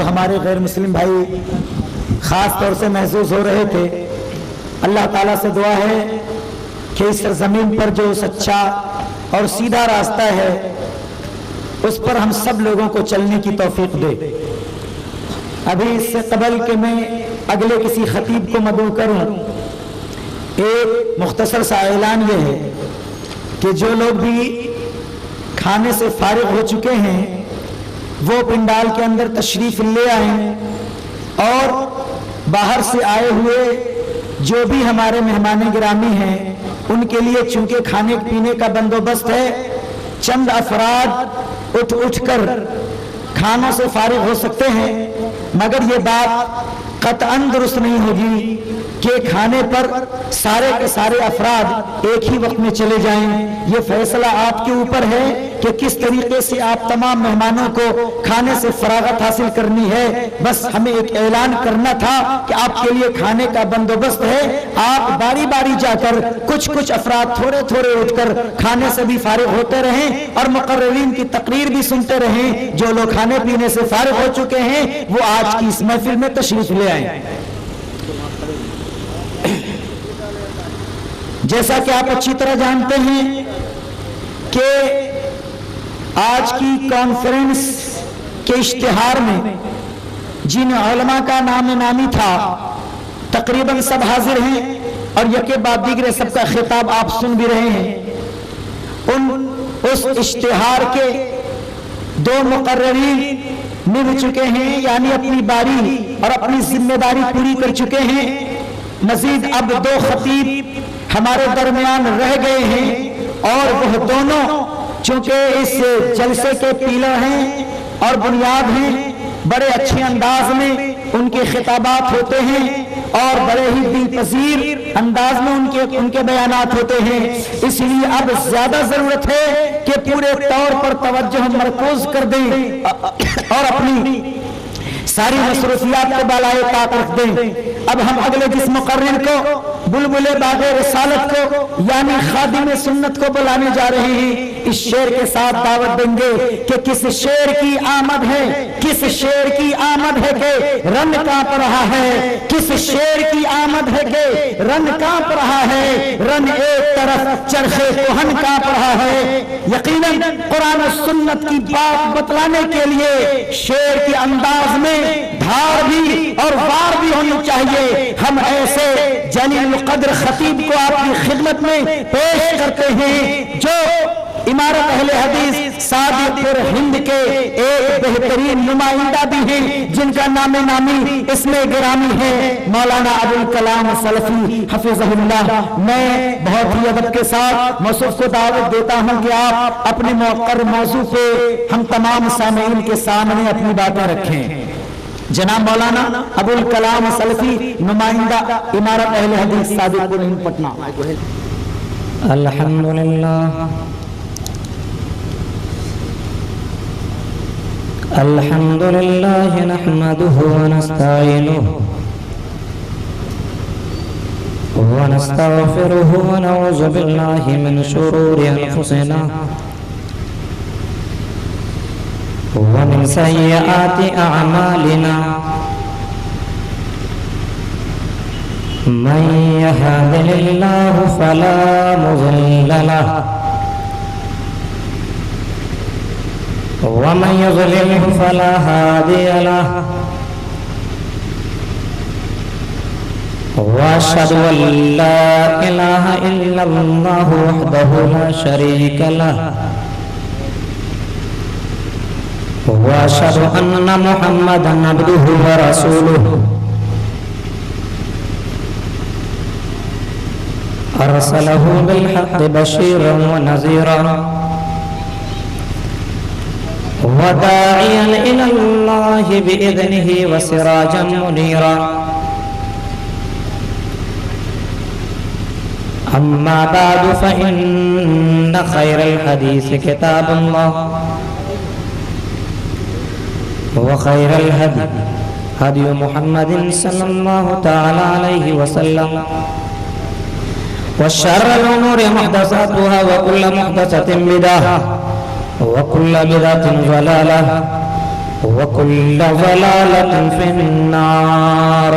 اور ہمارے غیر مسلم بھائی خاص طور سے محظوظ ہو رہے تھے۔ اللہ تعالیٰ سے دعا ہے کہ اس سرزمین پر جو سچا اور سیدھا راستہ ہے اس پر ہم سب لوگوں کو چلنے کی توفیق دے۔ ابھی اس سے قبل کہ میں اگلے کسی خطیب کو مدعو کروں، ایک مختصر سا اعلان یہ ہے کہ جو لوگ بھی کھانے سے فارغ ہو چکے ہیں وہ پنڈال کے اندر تشریف لے آئیں، اور باہر سے آئے ہوئے جو بھی ہمارے مہمان گرامی ہیں ان کے لیے چونکہ کھانے پینے کا بندوبست ہے، چند افراد اٹھ کر کھانوں سے فارغ ہو سکتے ہیں، مگر یہ بات قطعاً درست نہیں ہوگی کہ کھانے پر سارے کے سارے افراد ایک ہی وقت میں چلے جائیں۔ یہ فیصلہ آپ کے اوپر ہے کہ کس طریقے سے آپ تمام مہمانوں کو کھانے سے فراغت حاصل کرنی ہے۔ بس ہمیں ایک اعلان کرنا تھا کہ آپ کے لیے کھانے کا بندوبست ہے، آپ باری باری جا کر کچھ افراد تھوڑے تھوڑے اٹھ کر کھانے سے بھی فارغ ہوتے رہیں اور مقررین کی تقریر بھی سنتے رہیں۔ جو لوگ کھانے پینے سے فارغ ہو چکے ہیں وہ آج کی اس محفل میں تشریف لے آئیں۔ جیسا کہ آپ اچھی طرح جانتے ہیں کہ آج کی کانفرنس کے اشتہار میں جن علماء کا نام نامی تھا تقریباً سب حاضر ہیں، اور یکے بعد دیگرے سب کا خطاب آپ سن بھی رہے ہیں۔ اس اشتہار کے دو مقررین مل چکے ہیں، یعنی اپنی باری اور اپنی ذمہ داری پوری کر چکے ہیں۔ مزید اب دو خطیب ہمارے درمیان رہ گئے ہیں، اور وہ دونوں چونکہ اس جلسے کے پیلر ہیں اور بنیاد ہیں، بڑے اچھے انداز میں ان کے خطابات ہوتے ہیں اور بڑے ہی دل پذیر انداز میں ان کے بیانات ہوتے ہیں۔ اس لیے اب زیادہ ضرورت ہے کہ پورے طور پر توجہ مرکوز کر دیں اور اپنی ساری مصروفیات کو بالائے طاق رکھ دیں۔ اب ہم اگلے جس مقرر کو بلبل باغ رسالت کو یعنی خادم سنت کو بلانے جا رہے ہیں، اس شعر کے ساتھ دعوت دیں گے کہ کس شعر کی آمد ہے، کس شعر کی آمد ہے کہ رن کانپ رہا ہے، کس شعر کی آمد ہے کہ رن کانپ رہا ہے، رن ایک طرف چرخے کوہن کانپ رہا ہے۔ یقیناً قرآن و سنت کی بات بتلانے کے لیے شعر کے انداز میں دھار بھی اور وار بھی ہونی چاہیے۔ ہم ایسے جلیل القدر خطیب کو آپ کی خدمت میں پیش کرتے ہیں جو امارت اہل حدیث سعادت ہند کے ایک بہترین نمائندہ بھی ہیں، جن کا نام نامی اس میں گرامی ہے مولانا ابوالکلام سلفی حفظہ اللہ۔ میں بہت ہی ادب کے ساتھ موصوف کو دعوت دیتا ہوں کہ آپ اپنے مقرر موضوع پہ ہم تمام سامعین کے سامنے اپنی باتیں رکھیں۔ جناب مولانا ابوالکلام سلفی، نمائندہ امارت اہل حدیث سعادت پور ہند پٹنہ۔ الحمدللہ الحمدللہ نحمده ونستعینه ونستغفره ونعوذ باللہ من شرور انفسنا ومن سیئات اعمالنا من يهده الله فلا مضل له ومن يضلله فلا هادي له واشهد ان لا اله الا الله وحده لا شريك له واشهد ان محمدا عبده ورسوله ارسله بالحق بشيرا ونذيرا وداعيا إلى الله بإذنه وسراجا منيرا أما بعد فإن خير الحديث كتاب الله وخير الهدي هدي محمد صلى الله تعالى عليه وسلم وشر الأمور محدثاتها وكل محدثة بدعة وكل بدعة ضلالة وكل ضلالة في النار.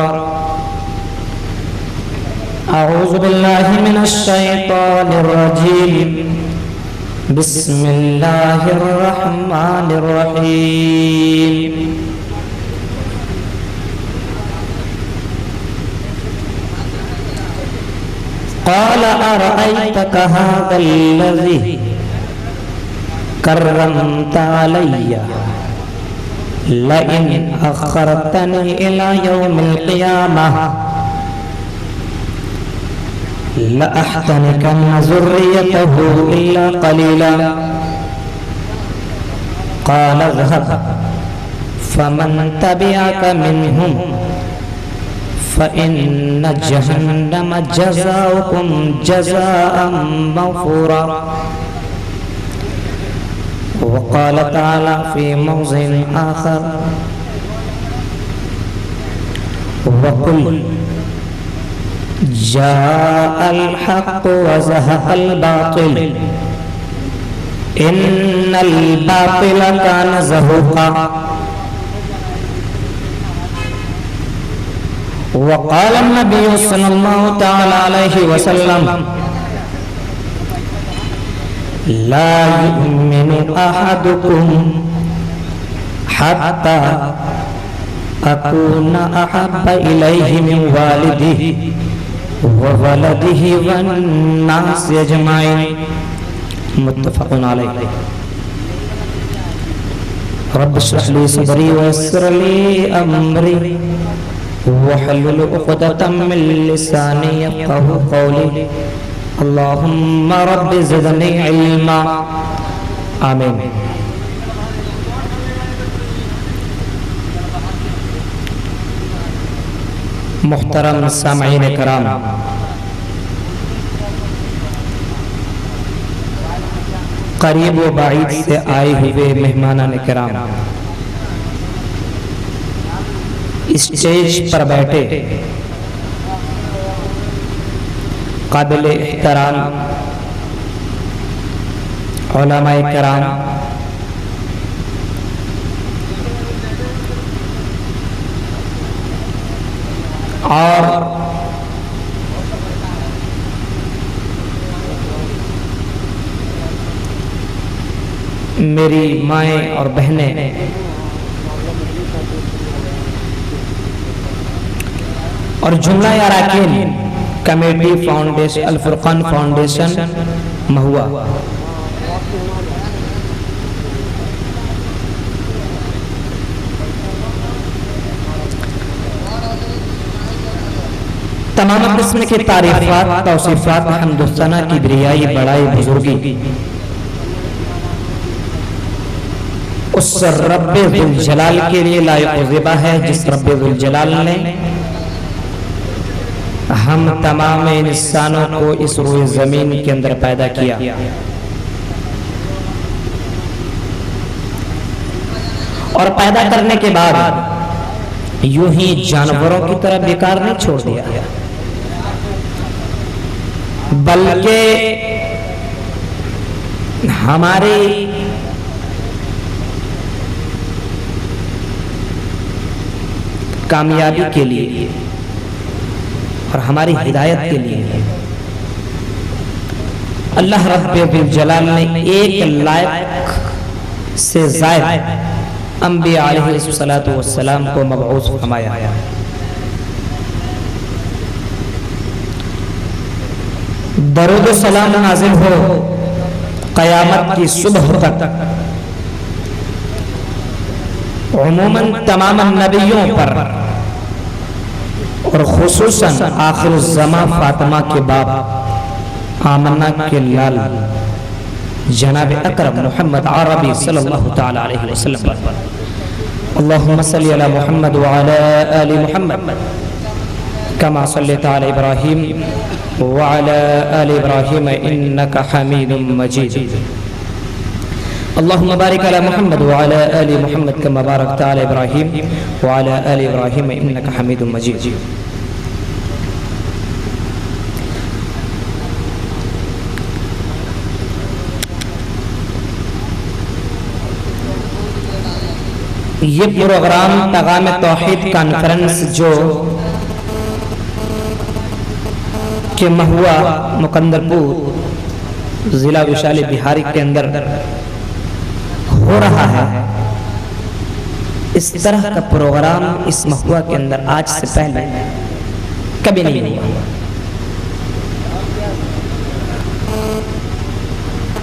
أعوذ بالله من الشيطان الرجيم. بسم الله الرحمن الرحيم. قال أرأيتك هذا الذي كرمت علي لئن أخرتني إلى يوم القيامة لأحتنكن ذريته إلا قليلا. قال اذهب فمن تبعك منهم فإن جهنم جزاؤكم جزاء موفورا. وقال تعالى في موضع آخر وقل جاء الحق وزهق الباطل إن الباطل كان زهوقا. وقال النبي صلى الله تعالى عليه وسلم لا يؤمن أحدكم حتى أكون أحب إليه من والده وولده والناس أجمعين. متفق عليه. رب اشرح لي صدري ويسر لي أمري واحلل عقدة من لساني يفقهوا قولي. اللهم رب زدني علما. آمین. محترم سامعین کرام، قریب و بعید سے آئے ہوئے مہمانان کرام، اسٹیج پر بیٹھے قابل احترام علماء کرام، اور میری مائیں اور بہنیں، اور جملہ اراکین کمیٹی فاؤنڈیشن الفرقان فاؤنڈیشن مہوا، تمام قسم کی تعریفات، توصیفات، حمد و ثنا، کبریائی، بڑائی، بزرگی اس رب ذوالجلال کے لیے لائق و زیبا ہے، جس رب ذوالجلال نے ہم تمام انسانوں کو اس روئے زمین کے اندر پیدا کیا، اور پیدا کرنے کے بعد یوں ہی جانوروں کی طرح بیکار نہیں چھوڑ دیا، بلکہ ہماری کامیابی کے لیے اور ہماری ہدایت کے لیے اللہ رب الجلال نے ایک لائق سے زائد انبیاء علیہ السلام کو مبعوث فرمایا. درود و سلام نازل ہو قیامت کی صبح تک عموماً تمام نبیوں پر، اور خصوصاً آخر الزمان فاطمہ کے باپ آمنہ کے لال جناب اکرم محمد عربی صلی اللہ تعالی علیہ وسلم پر. اللہم صلی علی محمد وعلی آل محمد کما صلیت علی ابراہیم وعلی آل ابراہیم انکا حمید مجید. اللہم بارک علی محمد وعلی آل محمد کما بارکت علی ابراہیم وعلی آل ابراہیم انکا حمید مجید. یہ پروگرام پیغام توحید کانفرنس جو کہ مہوا مکندرپور ضلع وشالی بہاری کے اندر ہو رہا ہے، اس طرح کا پروگرام اس مہوا کے اندر آج سے پہلے کبھی نہیں ہوا۔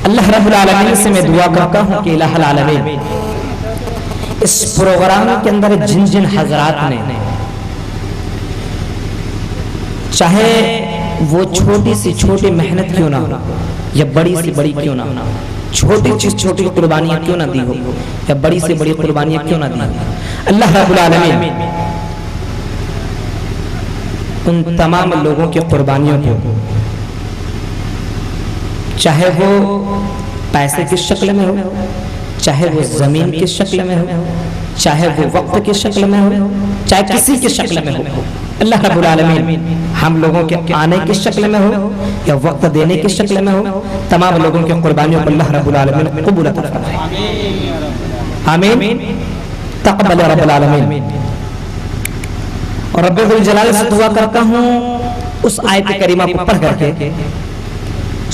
اللہ رب العالمین سے میں دعا کرتا ہوں کہ الہ العالمین اس پروگرام کے اندر جن جن حضرات نے، چاہے وہ چھوٹی سی چھوٹی محنت کیوں نہ ہو یا بڑی سی بڑی کیوں نہ ہو، چھوٹی چیز چھوٹی قربانیاں کیوں نہ دی ہو یا بڑی سے بڑی قربانیاں کیوں نہ دی ہو، اللہ رب العالمین ان تمام لوگوں کی قربانیوں کو، چاہے وہ پیسے کی شکل میں ہو، چاہے وہ زمین کی شکل میں ہو، چاہے وہ وقت کی شکل میں ہو، چاہے کسی کی شکل میں ہو، اللہ رب العالمین ہم لوگوں کے آنے کی شکل میں ہو یا وقت دینے کی شکل میں ہو، تمام لوگوں کی قربانیوں پر اللہ رب العالمین قبول عطا فرمائے، آمین تقبل رب العالمین۔ اور رب ذوالجلال سے دعا کرتا ہوں اس آیت کریمہ کو پڑھ کر کے،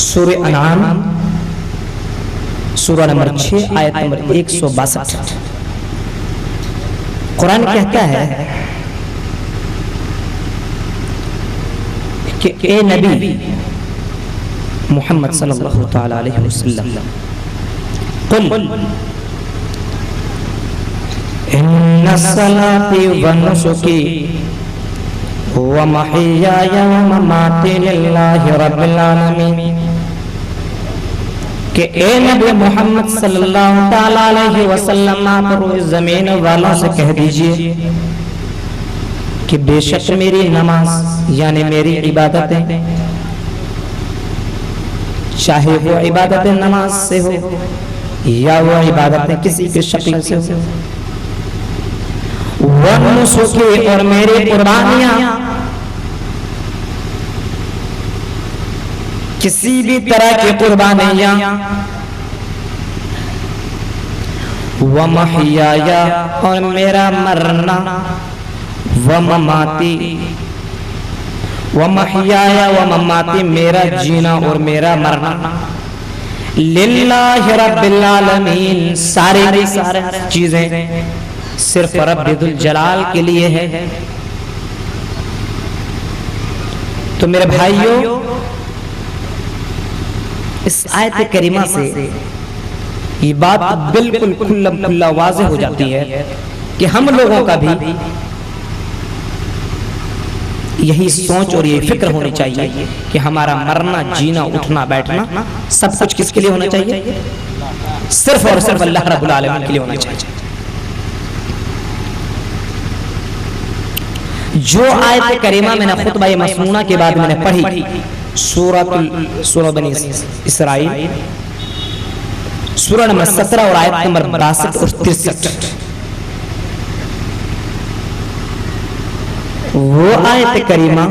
سورہ انعام سورہ نمبر 6 آیت نمبر 162، قرآن کہتا ہے کہ اے نبی محمد صلی اللہ تعالی علیہ وسلم، قل ان صلاتی و نسکی و محیای و مماتی للہ رب العالمین، کہ اے نبی محمد صلی اللہ تعالی علیہ وسلم آپ روز زمین والوں سے کہہ دیجئے کہ بے شک میری نماز یعنی میری عبادتیں، چاہے وہ عبادت نماز سے ہو یا وہ عبادتیں کسی کی شکل سے ہو، ونسکی اور میری قربانیاں کسی بھی طرح کی قربانیاں، ومحیایا اور میرا مرنا، ومماتی ومحیایا ومماتی میرا جینا اور میرا مرنا، للہ رب العالمین سارے کی سارے چیزیں صرف رب ذوالجلال کے لیے ہے۔ تو میرے بھائیوں اس آیت کریمہ سے یہ بات بالکل کھلم کھلا واضح ہو جاتی ہے کہ ہم لوگوں کا بھی یہی سوچ اور یہ فکر ہونی چاہیے کہ ہمارا مرنا جینا اٹھنا بیٹھنا سب کچھ کس کے لیے ہونا چاہیے؟ صرف اور صرف اللہ رب العالمین کے لیے ہونا چاہیے۔ جو آیت کریمہ میں نے خطبہ مسنونہ کے بعد میں نے پڑھی، سورہ بنی اسرائیل سورہ نمبر 17 اور آیت نمبر 62 اور 63، وہ آیت کریمہ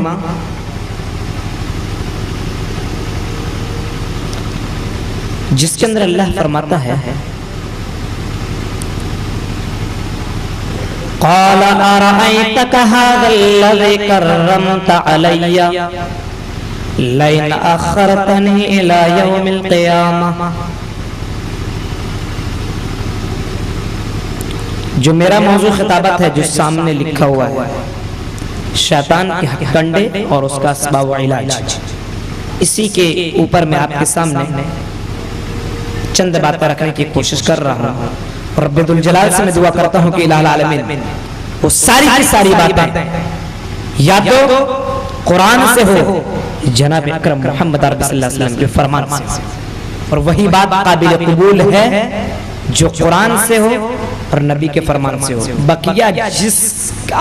جس کے اندر اللہ فرماتا ہے قال ارأيتك هذا الذي كرمت علي لئن اخرتني الى يوم القيامة، جو میرا موضوع خطابت ہے جو سامنے لکھا ہوا ہے، شیطان کے کنڈے اور اس کا اسباب و علاج، اسی کے اوپر میں آپ کے سامنے چند باتیں رکھنے کی کوشش کر رہا ہوں۔ رب ذوالجلال سے میں دعا کرتا ہوں کہ الہ العالمین وہ ساری کی ساری باتیں یا تو قرآن سے ہو، جناب اکرم محمد عربی صلی اللہ علیہ وسلم کے فرمان سے، اور وہی بات قابل قبول ہے جو قرآن سے ہو اور نبی کے فرمان سے ہو، بقیہ جس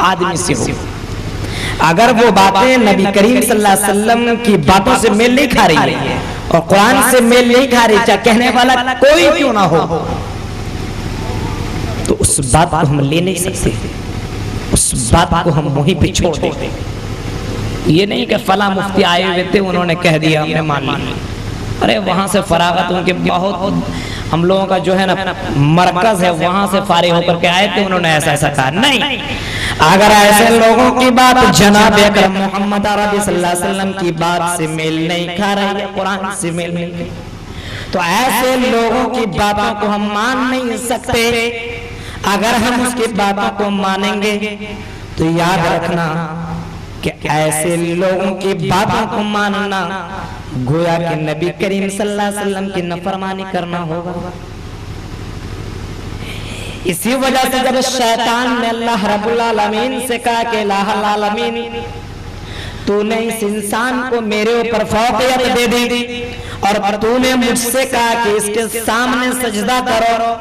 آدمی سے ہو، اگر وہ باتیں نبی کریم صلی اللہ علیہ وسلم کی باتوں سے میل نہیں کھا رہی ہے اور قرآن سے میل نہیں کھا رہی، چاہے کہنے والا کوئی کیوں نہ ہو، تو اس بات کو ہم لے نہیں سکتے، اس بات کو ہم وہیں پہ چھوڑ دیں۔ یہ نہیں کہ فلاں مفتی آئے ہوئے تھے انہوں نے کہہ دیا ہم نے مان لیا، ارے وہاں سے فراغت ان کے بہت ہم لوگوں کا جو ہے نا مرکز ہے وہاں سے فارغ ہو کر کے آئے تھے انہوں نے ایسا ایسا کہا. نہیں، اگر ایسے لوگوں کی بات جناب اکرم محمد عربی صلی اللہ علیہ وسلم کی بات سے میل نہیں کھا رہی ہے، قرآن سے میل نہیں، تو ایسے لوگوں کی باتوں کو ہم مان نہیں سکتے. اگر ہم اس کی باتوں کو مانیں گے تو یاد رکھنا کہ ایسے لوگوں کی باتوں کو ماننا گویا کہ نبی کریم صلی اللہ علیہ وسلم کی نافرمانی کرنا ہوگا. اسی وجہ سے جب شیطان نے اللہ رب العالمین سے کہا کہ الہ العالمین تو نے اس انسان کو میرے اوپر فوقیت دے دی اور تو نے مجھ سے کہا کہ اس کے سامنے سجدہ کرو،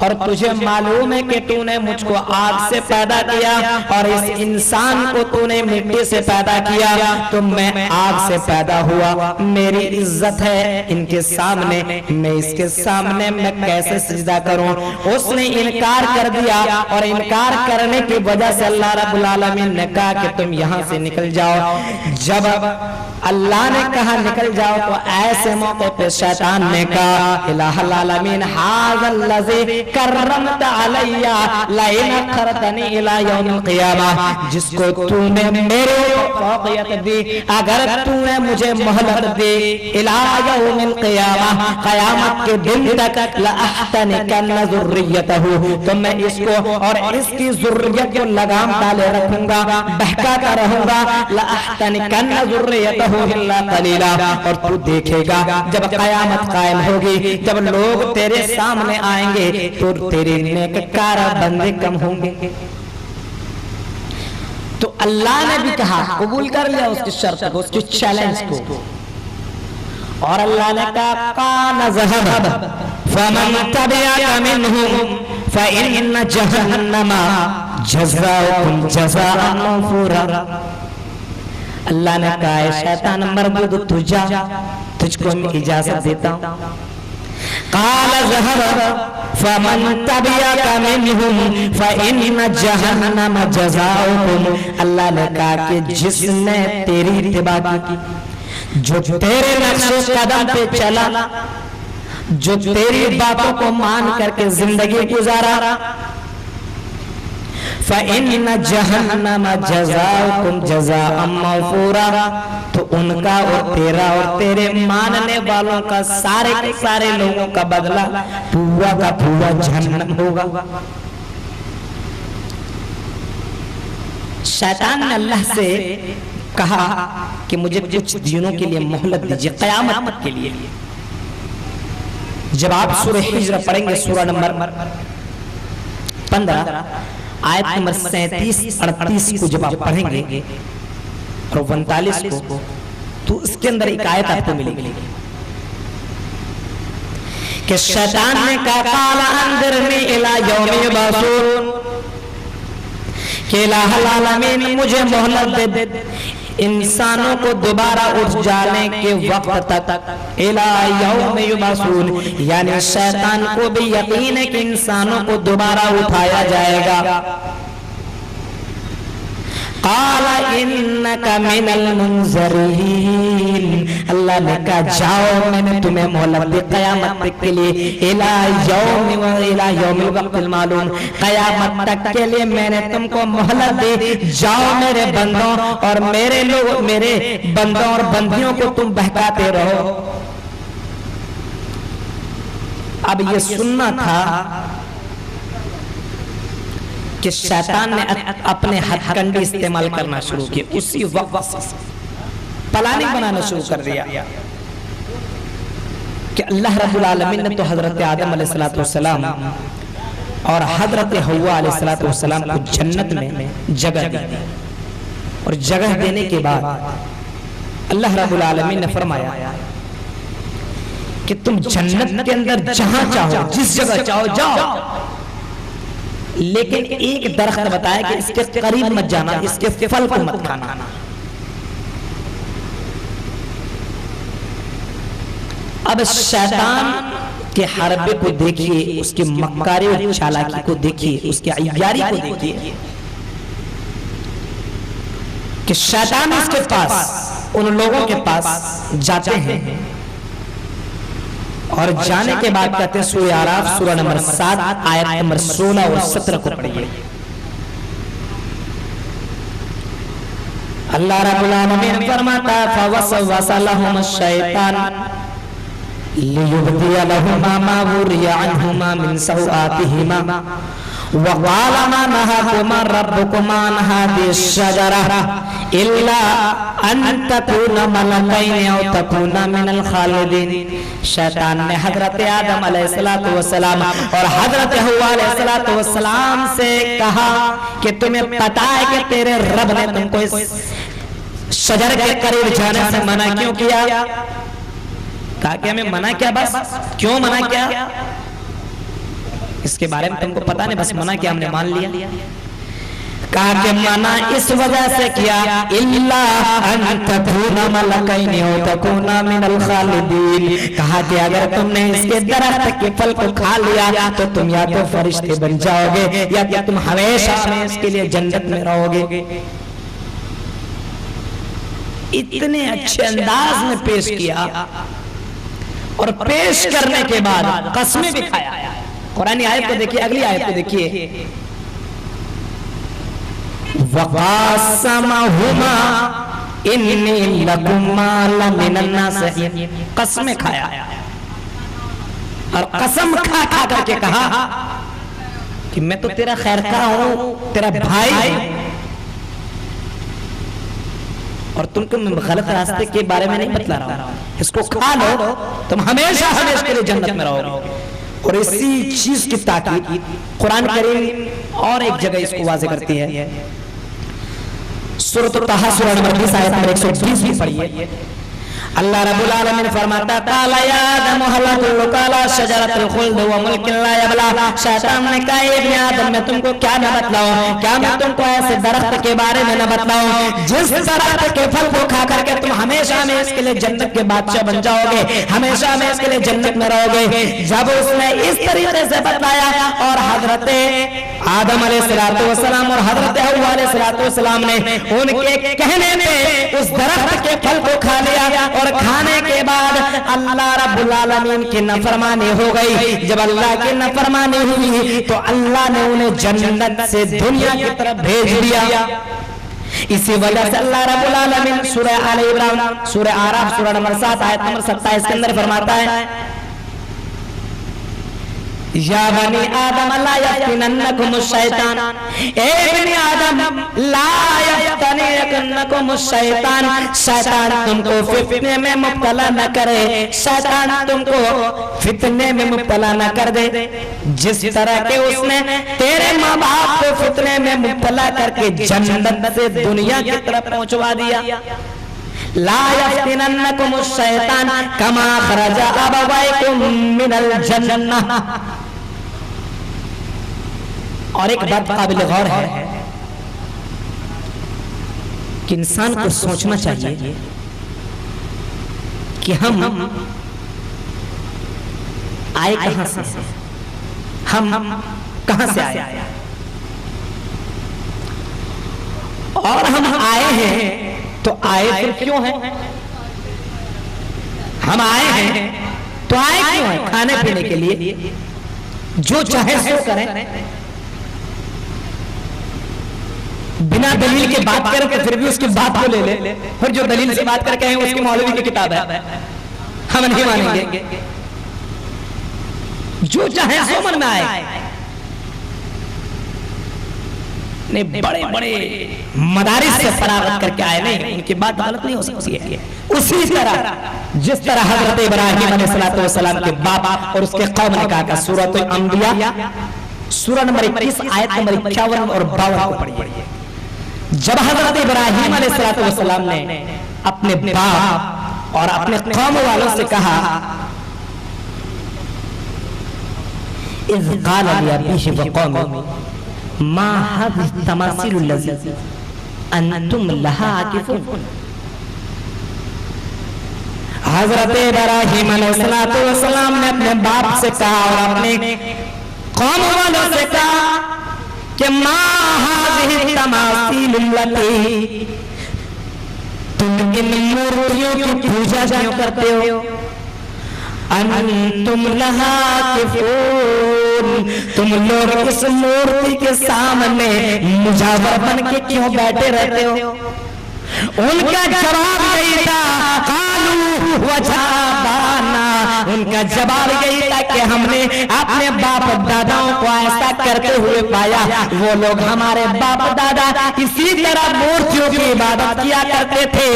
اور تجھے معلوم ہے کہ تو نے مجھ کو آگ سے پیدا کیا اور اس انسان کو تو نے مٹی سے پیدا کیا، تو میں آگ سے پیدا ہوا، میری عزت ہے ان کے سامنے، میں اس کے سامنے میں کیسے سجدہ کروں. اس نے انکار کر دیا اور انکار کرنے کی وجہ سے اللہ رب العالمین نے کہا کہ تم یہاں سے نکل جاؤ. جب اللہ نے کہا نکل جاؤ تو ایسے موقع پہ شیطان نے کہا الہ العالمین ھذا الذی کرمت علی لئن اخرتنی الی یوم القیامہ، جس کو تو نے میرے فوقیت دی، اگر تو نے مجھے مہلت دی الی یوم القیامہ، قیامت کے دن تک، لاحتنکن ذریتہ، تو میں اس کو اور اس کی ذریت کو لگام ڈالے رکھوں گا، بہکاتا رہوں گا، لاحتنکن ذریتہ الا قلیلا. اور تو دیکھے گا جب قیامت قائم ہوگی، جب لوگ تیرے سامنے آئیں گے تو تیرے نیککار بندے کم ہوں گے. تو اللہ نے بھی کہا، قبول کر لیا اس کی شرط کو، اس کی چیلنج کو، اور اللہ نے کہا قال ذهب فمن تبعك منهم فإن جهنم جزاؤكم جزاء موفورا. اللہ نے کہا ہے شیطان مردود تو جا، تجھ کو میں اجازت دیتا ہوں. قال ذهب فمن تبعك منهم فإن جهنم جزاؤكم. اللہ نے کہا کہ جس نے تیری اتباع کی، جو تیرے نقش قدم پہ چلا، جو تیری باتوں کو مان کر کے زندگی گزارا، فَإِنَّ جَهَنَّمَ جَزَاؤُكُمْ جَزَاءً مَّغْفُورًا، تو ان کا اور تیرا اور تیرے ماننے والوں کا سارے کے سارے لوگوں کا بدلہ پورا کا پورا جہنم ہوگا. شیطان نے اللہ سے کہا کہ مجھے کچھ دنوں کے لیے مہلت دیجئے، قیامت کے لیے. جب آپ سورہ ہجر پڑھیں گے، سورہ نمبر 15 آیت نمبر 37-38 کو جب آپ پڑھیں گے اور 39 کو، تو اس کے اندر ایک آیت آپ کو ملے گی کہ شیطان نے کہا قال انذرنی الی یوم یبعثون، کہ الہ العالمین مجھے مہلت دے انسانوں کو دوبارہ اٹھ جانے کے وقت تک، الی یوم یبعثون، یعنی شیطان کو بھی یقین ہے کہ انسانوں کو دوبارہ اٹھایا جائے گا. قال انک من المنذرین، اللہ نے کہا جاؤ میں نے تمہیں مہلت دی قیامت تک کے لیے، الی یوم الوقت المعلوم، قیامت تک کے لیے میں نے تم کو مہلت دی. جاؤ میرے بندوں اور میرے لوگ، میرے بندوں اور بندیوں کو تم بہکاتے رہو. اب یہ سننا تھا کہ شیطان نے اپنے ہتھ کنڈے استعمال کرنا شروع کیا، اسی وقت پلاننگ بنانا شروع کر دیا کہ اللہ رب العالمین نے تو حضرت آدم علیہ السلام اور حضرت حوا علیہ السلام کو جنت میں جگہ دی، اور جگہ دینے کے بعد اللہ رب العالمین نے فرمایا کہ تم جنت کے اندر جہاں چاہو، جس جگہ چاہو جاؤ، لیکن ایک درخت بتایا کہ اس کے قریب مت جانا، اس کے پھل کو مت کھانا. اب شیطان کے حربے کو دیکھیے، اس کی مکاری اور چالاکی کو دیکھیے، اس کی عیاری کو دیکھیے کہ شیطان اس کے پاس، ان لوگوں کے پاس جاتے ہیں اور جانے کے بعد کہتے ہیں سورہ اعراف سورہ نمبر 7 آیت نمبر 16 اور 17 کو پڑھیے۔ اللہ رب العالمین فرماتا ہے فوسوس لهم الشیطان لیبدی لهما ما وري عنهما من سوآتهما وقال ما نهاكما ربكما عن هذه الشجرة إلا أن تكونا ملكين أو تكونا من الخالدين۔ شیطان نے حضرت آدم علیہ السلام اور حضرت حوا علیہ السلام سے کہا کہ تمہیں پتا ہے کہ تیرے رب نے تم کو اس شجر کے قریب جانے سے منع کیوں کیا؟ کہا کہ ہمیں منع کیا، بس کیوں منع کیا اس کے بارے میں تم کو پتا نہیں، بس منع کیا ہم نے مان لیا۔ کہا کہ منع اس وجہ سے کیا الا ان تکونا ملکین او تکونا من الخالدین، کہا کہ اگر تم نے اس کے درخت کے پھل کو کھا لیا تو تم یا تو فرشتے بن جاؤ گے یا تم ہمیشہ اس کے لیے جنت میں رہو گے۔ اتنے اچھے انداز میں پیش کیا اور پیش کرنے کے بعد قسمیں بھی کھایا۔ قرآن آیت کو دیکھیے، اگلی آیت کو دیکھیے وَقَاسَمَهُمَا إِنِّي لَكُمَا لَمِنَ النَّاصِحِينَ، قسمیں کھایا اور قسم کھا کھا کر کے کہا کہ میں تو تیرا خیر خواہ ہوں، تیرا بھائی ہوں، اور تم کو میں غلط راستے کے بارے میں نہیں بتلا رہا ہوں، اس کو کھا لو تم ہمیشہ ہمیشہ کے لیے جنت میں رہو گے۔ اور اسی چیز کی تاکید قرآن کریم اور ایک جگہ اس کو واضح کرتی ہے، سورۃ طٰہٰ سورہ نمبر 20 آیت نمبر 120 بھی پڑھیے۔ اللہ رب العالمین فرماتا قال یا آدم هل ادلک علی شجرۃ الخلد وملک لا یبلی، شیطان نے کہا اے ابن آدم میں تم کو کیا نہ بتلاؤں، کیا میں تم کو ایسے درخت کے بارے میں نہ بتلاؤں جس درخت کے پھل کو کھا کر کے تم ہمیشہ میں اس کے لیے جنت کے بادشاہ بن جاؤ گے، ہمیشہ میں اس کے لیے جنت میں رہو گے۔ جب اس نے اس طریقے سے بتلایا اور حضرت آدم علیہ السلام اور حضرت حوا علیہ السلام نے ان کے کہنے پہ اس درخت کے پھل کو کھا لیا، اور کھانے کے بعد اللہ رب العالمین کی نافرمانی ہو گئی۔ جب اللہ کی نافرمانی ہوئی تو اللہ نے انہیں جنت سے دنیا کی طرف بھیج دیا۔ اسی وجہ سے اللہ رب العالمین سورہ آل عمران سورہ اعراف سورہ نمبر 7 آیت نمبر 27 کے اندر فرماتا ہے یا بنی آدم لا یفتننکم الشیطان، اے بنی آدم لا یفتننکم الشیطان، شیطان تم کو فتنے میں مبتلا نہ کرے، شیطان تم کو فتنے میں مبتلا نہ کر دے جس طرح کہ اس نے تیرے ماں باپ کو فتنے میں مبتلا کر کے جنت سے دنیا کی طرف پہنچوا دیا۔ لا یفتننکم الشیطان کما اخرج ابویکم من الجنہ۔ اور ایک بات قابل غور ہے کہ انسان کو سوچنا چاہیے کہ ہم آئے کہاں سے، ہم کہاں سے آئے، اور ہم آئے ہیں تو آئے پھر کیوں ہیں؟ ہم آئے ہیں تو آئے کیوں ہیں؟ کھانے پینے کے لیے، جو چاہے سو کریں، بنا دلیل کے بات کریں تو پھر بھی اس کی بات کو لے لیں، اور جو دلیل سے بات کر کے ہیں اس کی مولوی کی کتاب ہے، ہم نہیں مانیں گے۔ جو چاہے سو من میں آئے، نہیں بڑے بڑے مدارس سے فراغت کر کے آئے، نہیں ان کی بات غلط نہیں ہو سکتی ہے۔ اسی طرح جس طرح حضرت ابراہیم علیہ السلام کے باپ اور اس کے قوم نے کہا کہ سورۃ الانبیاء سورہ نمبر 21 آیت نمبر 51 اور 52 کو پڑھیے۔ جب حضرت ابراہیم علیہ السلام نے اپنے باپ اور اپنے قوم والوں سے کہا اذ قال لأبیہ وقومہ ما هذه التماثيل التي انتم لها عاکفون، حضرت ابراہیم علیہ السلام نے اپنے باپ سے کہا اور اپنے قوم والوں سے کہا کہ ما هذه التماثيل التي تم ان مورتیوں کی پوجا کیوں کرتے ہو؟ انتم لہا کفون، تم لوگ اس مورتی کے سامنے مجاور بن کے کیوں بیٹھے رہتے ہو؟ ان کا جواب یہی تھا، قالوا وجابانا، ان کا جواب یہی تھا کہ ہم نے اپنے باپ داداؤں کو ایسا کرتے ہوئے پایا، وہ لوگ ہمارے باپ دادا اسی طرح مورتیوں کی عبادت کیا کرتے تھے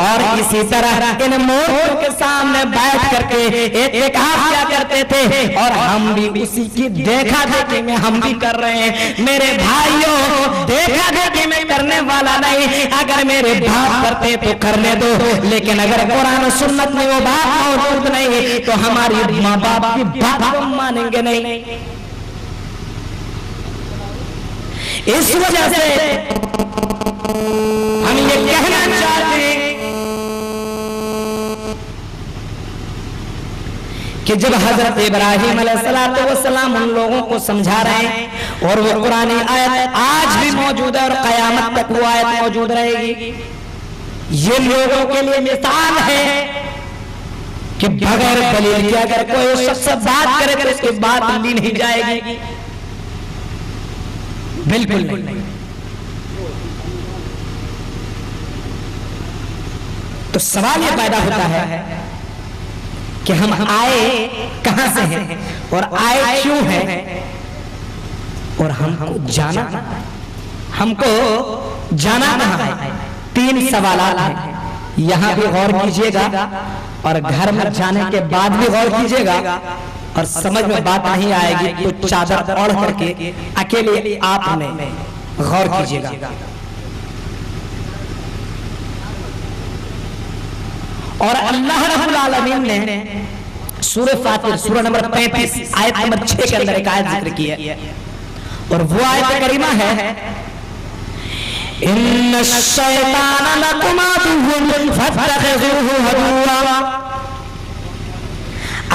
اور اسی طرح ان مورتیوں کے سامنے بیٹھ کر کے اعتکاف کیا کرتے تھے، اور ہم بھی اسی کی دیکھا دیکھی میں ہم بھی کر رہے ہیں۔ میرے بھائیوں، دیکھا دیکھی میں کرنے والا نہیں، اگر میرے باپ کرتے تو کرنے دو، لیکن اگر قرآن و سنت میں وہ بات موجود نہیں تو ہماری ماں باپ کی بات کو مانیں گے نہیں۔ اس وجہ سے ہم یہ کہنا چاہتے ہیں کہ جب حضرت ابراہیم علیہ السلام ان لوگوں کو سمجھا رہے ہیں اور وہ قرآن آیت آج بھی موجود ہے اور قیامت تک وہ آیت موجود رہے گی، یہ لوگوں کے لیے مثال ہے کہ بغیر دلیل کے اگر کوئی شخص بات کرے تو اس کی بات لی نہیں جائے گی، بالکل نہیں۔ تو سوال یہ پیدا ہوتا ہے کہ ہم آئے کہاں سے ہیں اور آئے کیوں ہیں، اور ہم کو جانا کہاں ہے؟ تین سوالات ہیں، یہاں بھی غور کیجئے گا اور گھر میں جانے کے بعد بھی غور کیجئے گا، اور سمجھ میں بات نہیں آئے گی تو چادر اوڑھ کر کے اکیلے آپ نے غور کیجئے گا۔ اور اللہ رب العالمین نے سورہ فاطر سورہ نمبر 35 آیت نمبر 6 کے اندر ایک آیت ذکر کی ہے، اور وہ آیت کریمہ ہے، ان الشیطان لکم عدو فاتخذوہ عدوا۔